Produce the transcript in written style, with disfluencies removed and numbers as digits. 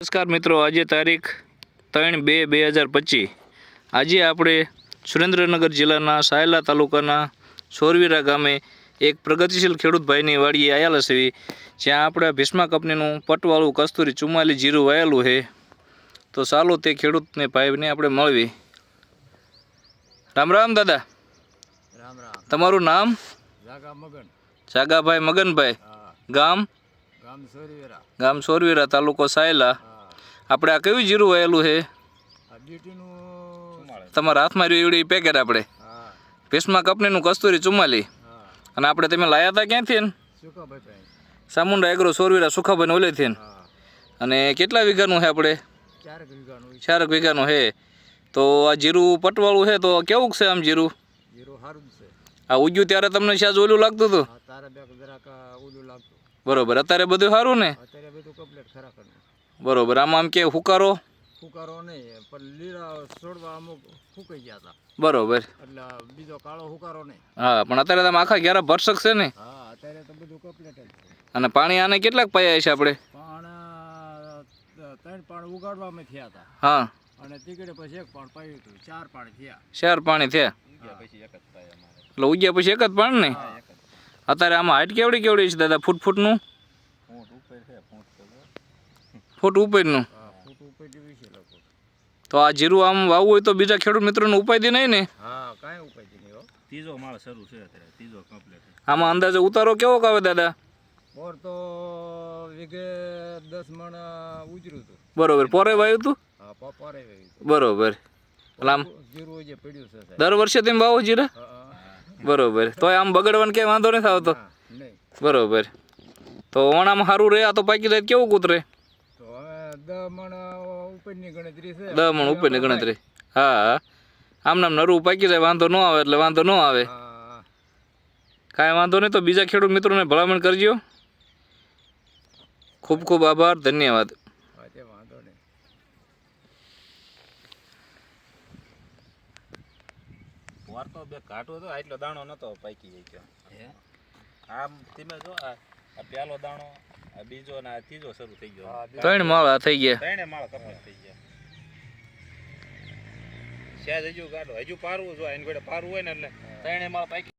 નમસ્કાર મિત્રો, આજે તારીખ 3/2/2025 આજે આપણે સુરેન્દ્રનગર જિલ્લાના સાયલા તાલુકાના સોરવીરા ગામે એક પ્રગતિશીલ ખેડૂત ભાઈની વાડીએ આવેલા છે, જ્યાં આપણે ભીષ્મા કંપનીનું પટવાળું કસ્તુરી 44 જીરું વાયેલું છે. તો ચાલો તે ખેડૂતને ભાઈને આપણે મળવી. રામ રામ દાદા. રામ રામ. તમારું નામ? જાગાભાઈ મગનભાઈ. ગામ? ગામ સોરવીરા, તાલુકો સાયલા. આપણે આ કયું જીરું વાયેલું છે? તમારા હાથમાં રહ્યું એવડી પેકેટ આપણે ભીષ્મા કંપનીનું કસ્તુરી 44. અને આપણે તમે લાયા હતા ક્યાંથી ને? સામુંડા એગ્રો સોરવીરા સુખાભાઈ ઓલેથી. અને કેટલા વીઘાનું છે આપણે? 4 વીઘાનું છે. તો આ જીરું પટવાળું છે, તો કેવું છે આમ જીરું? આ ઉગ્યું ત્યારે તમને શાજ ઓલું લાગતું હતું? બરોબર. અત્યારે બધું સારું ને? બરોબર. આમાં આમ કે હુકારો નહીં, પણ લીલા છોડવા અમુક ફૂકાઈ ગયા હતા. બરોબર. એટલે બીજો કાળો હુકારો નહીં. હા, પણ અત્યારે તમે આખા 11 ભરસક છે ને? હા, અત્યારે તો બધું કમ્પ્લીટ જ છે. અને પાણી આને કેટલાક પાયા છે આપણે? 3 પાણ ઉગાડવામાં થયા હતા. હા. અને તીકડે પછી 1 પાણ પાયું હતું. 4 પાણી થયા. 4 પાણી થયા. એટલે ઉગ્યા પછી 1 જ પાણ ને? અત્યારે આમાં હાઈટ કેવડી છે દાદા? ફૂટનું? ફૂટ ઉપરનું. તો આ જીરું આમ વાવવું હોય તો બીજા ખેડૂત મિત્રોને ઉપાય નહીં ને? હા, કાંઈ ઉપાય નહીં. ત્રીજો માળ શરૂ છે અત્યારે, ત્રીજો કમ્પ્લીટ. આમાં અંદાજે ઉતારો કેવો આવે દાદા? બોર તો વીઘે 10 મણ ઉજર્યું હતું. બરોબર. પોરે વાવ્યું હતું? હા, પોરે વાવ્યું. બરોબર. એટલે આમ જીરું જે પડ્યું છે દર વર્ષે તમે વાવો જીરા? બરોબર. તો આમ બગડવાનું ક્યાંય વાંધો નથી આવતો? નહીં. બરોબર. તો ઓણામાં સારું રહે. આ તો પાકી જાય કેવું કૂતરે? તો હવે 10 મણ ઉપરની ગણતરી છે. 10 મણ ઉપરની ગણતરી. હા, આમ નરું પાકી જાય વાંધો ન આવે એટલે વાંધો ન આવે. કાંઈ વાંધો નહીં. તો બીજા ખેડૂત મિત્રોને ભલામણ કરજો. ખૂબ ખૂબ આભાર, ધન્યવાદ. વાંધો નહીં. વાર તો બે ઘાટો હતો, આટલો દાણો નતો પાકી ગયો. આમ તમે જો આ પહેલો દાણો, આ બીજો ને આ ત્રીજો શરૂ થઈ ગયો. 3 માળા થઈ ગયા. 3 માળ કમ્પ્લીટ થઈ ગયા. હજુ ગાડો હજુ પારવું જો, એની ગોળે પારવું હોય ને એટલે 3 માળ પાકી.